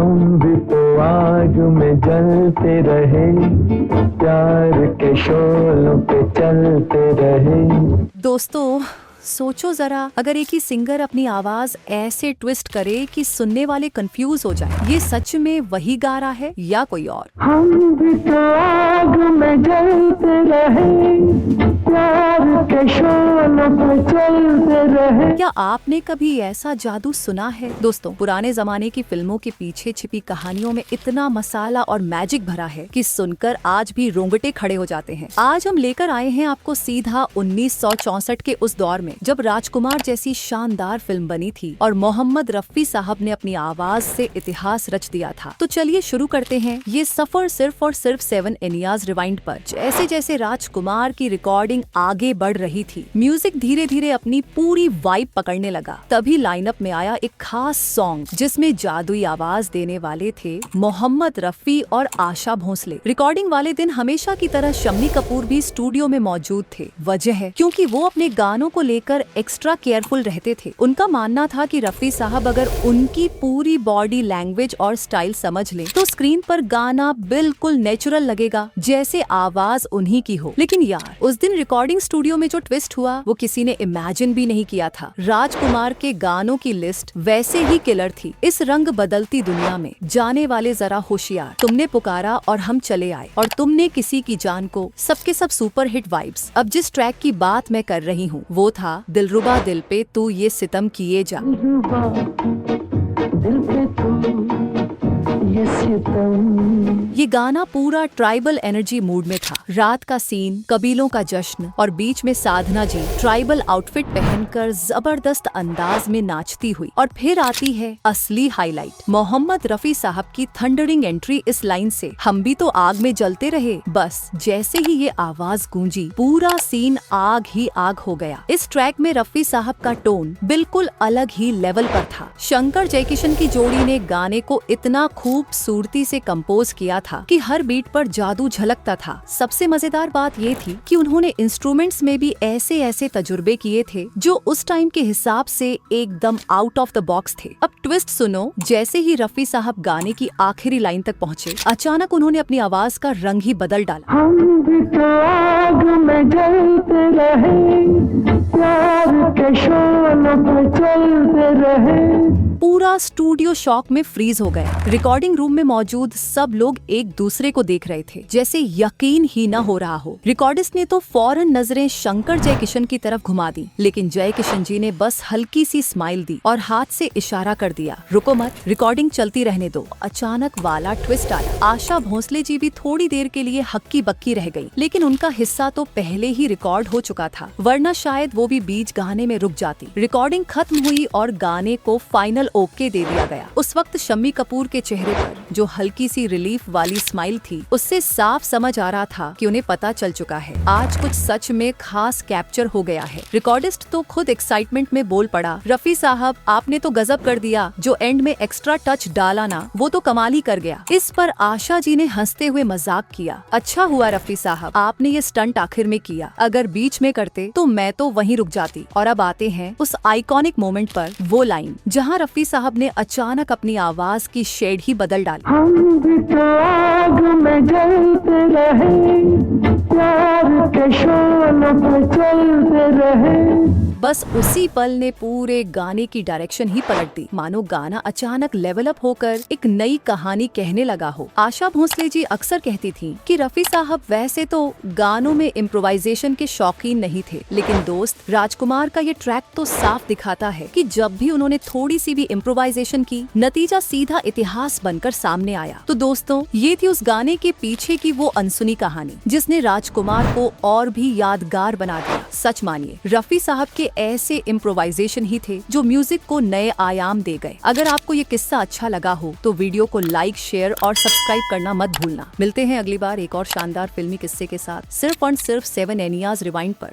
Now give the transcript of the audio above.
हम भी तो आग में जलते रहे, प्यार के शोलों पे चलते रहे। दोस्तों सोचो जरा, अगर एक ही सिंगर अपनी आवाज ऐसे ट्विस्ट करे कि सुनने वाले कंफ्यूज हो जाए, ये सच में वही गा रहा है या कोई और? हम भी तो आग में जलते रहे, प्यार के शोलों पे चलते रहे। क्या आपने कभी ऐसा जादू सुना है? दोस्तों पुराने जमाने की फिल्मों के पीछे छिपी कहानियों में इतना मसाला और मैजिक भरा है कि सुनकर आज भी रोंगटे खड़े हो जाते हैं। आज हम लेकर आए हैं आपको सीधा 1964 के उस दौर में, जब राजकुमार जैसी शानदार फिल्म बनी थी और मोहम्मद रफी साहब ने अपनी आवाज से इतिहास रच दिया था। तो चलिए शुरू करते हैं ये सफर सिर्फ और सिर्फ 7 एनियाज रिवाइंड पर। जैसे जैसे राजकुमार की रिकॉर्डिंग आगे बढ़ रही थी, म्यूजिक धीरे धीरे अपनी पूरी वाइब पकड़ने लगा। तभी लाइनअप में आया एक खास सॉन्ग जिसमें जादुई आवाज देने वाले थे मोहम्मद रफी और आशा भोसले। रिकॉर्डिंग वाले दिन हमेशा की तरह शम्मी कपूर भी स्टूडियो में मौजूद थे। वजह है क्योंकि वो अपने गानों को लेकर एक्स्ट्रा केयरफुल रहते थे। उनका मानना था कि रफी साहब अगर उनकी पूरी बॉडी लैंग्वेज और स्टाइल समझ ले तो स्क्रीन पर गाना बिल्कुल नेचुरल लगेगा, जैसे आवाज उन्हीं की हो। लेकिन यार, उस दिन रिकॉर्डिंग स्टूडियो में जो ट्विस्ट हुआ वो किसी ने इमेजिन भी नहीं किया था। राजकुमार के गानों की लिस्ट वैसे ही किलर थी। इस रंग बदलती दुनिया में जाने वाले जरा होशियार, तुमने पुकारा और हम चले आए, और तुमने किसी की जान को, सबके सब सुपर हिट वाइब्स। अब जिस ट्रैक की बात मैं कर रही हूँ वो था दिलरुबा दिल पे तू ये सितम किए जा। दिलरुबा दिल पे तू ये सितम। ये गाना पूरा ट्राइबल एनर्जी मूड में था। रात का सीन, कबीलों का जश्न, और बीच में साधना जी ट्राइबल आउटफिट पहनकर जबरदस्त अंदाज में नाचती हुई। और फिर आती है असली हाईलाइट, मोहम्मद रफी साहब की थंडरिंग एंट्री इस लाइन से, हम भी तो आग में जलते रहे। बस जैसे ही ये आवाज गूंजी, पूरा सीन आग ही आग हो गया। इस ट्रैक में रफी साहब का टोन बिल्कुल अलग ही लेवल पर था। शंकर जयकिशन की जोड़ी ने गाने को इतना खूबसूरती से कंपोज किया था कि हर बीट पर जादू झलकता था। सबसे मजेदार बात ये थी कि उन्होंने इंस्ट्रूमेंट्स में भी ऐसे ऐसे तजुर्बे किए थे जो उस टाइम के हिसाब से एकदम आउट ऑफ द बॉक्स थे। अब ट्विस्ट सुनो, जैसे ही रफी साहब गाने की आखिरी लाइन तक पहुँचे, अचानक उन्होंने अपनी आवाज का रंग ही बदल डाला। हम भी तो आग में जलते रहे, प्यार के शोलों पे चलते रहे। पूरा स्टूडियो शॉक में फ्रीज हो गया। रिकॉर्डिंग रूम में मौजूद सब लोग एक दूसरे को देख रहे थे, जैसे यकीन ही न हो रहा हो। रिकॉर्डिस्ट ने तो फौरन नजरें शंकर जयकिशन की तरफ घुमा दी, लेकिन जयकिशन जी ने बस हल्की सी स्माइल दी और हाथ से इशारा कर दिया, रुको मत, रिकॉर्डिंग चलती रहने दो। अचानक वाला ट्विस्ट आया। आशा भोसले जी भी थोड़ी देर के लिए हक्की बक्की रह गई, लेकिन उनका हिस्सा तो पहले ही रिकॉर्ड हो चुका था, वरना शायद वो भी बीच गाने में रुक जाती। रिकॉर्डिंग खत्म हुई और गाने को फाइनल ओके दे दिया गया। उस वक्त शम्मी कपूर के चेहरे पर जो हल्की सी रिलीफ वाली स्माइल थी, उससे साफ समझ आ रहा था कि उन्हें पता चल चुका है, आज कुछ सच में खास कैप्चर हो गया है। रिकॉर्डिस्ट तो खुद एक्साइटमेंट में बोल पड़ा, रफी साहब आपने तो गजब कर दिया, जो एंड में एक्स्ट्रा टच डाला ना, वो तो कमाल ही कर गया। इस पर आशा जी ने हंसते हुए मजाक किया, अच्छा हुआ रफी साहब आपने ये स्टंट आखिर में किया, अगर बीच में करते तो मैं तो वहीं रुक जाती। और अब आते हैं उस आइकॉनिक मोमेंट पर, वो लाइन जहाँ रफी साहब ने अचानक अपनी आवाज की शेड ही बदल डाली। हम भी तो आग में जलते रहे, प्यार के शोलों पे चलते रहे। बस उसी पल ने पूरे गाने की डायरेक्शन ही पलट दी, मानो गाना अचानक लेवल अप होकर एक नई कहानी कहने लगा हो। आशा भोसले जी अक्सर कहती थी कि रफी साहब वैसे तो गानों में इम्प्रोवाइजेशन के शौकीन नहीं थे, लेकिन दोस्त राजकुमार का ये ट्रैक तो साफ दिखाता है कि जब भी उन्होंने थोड़ी सी भी इम्प्रोवाइजेशन की, नतीजा सीधा इतिहास बनकर सामने आया। तो दोस्तों ये थी उस गाने के पीछे की वो अनसुनी कहानी जिसने राजकुमार को और भी यादगार बना दिया। सच मानिए, रफी साहब के ऐसे इम्प्रोवाइजेशन ही थे जो म्यूजिक को नए आयाम दे गए। अगर आपको ये किस्सा अच्छा लगा हो तो वीडियो को लाइक, शेयर और सब्सक्राइब करना मत भूलना। मिलते हैं अगली बार एक और शानदार फिल्मी किस्से के साथ, सिर्फ और सिर्फ 7 एनियाज रिवाइंड पर।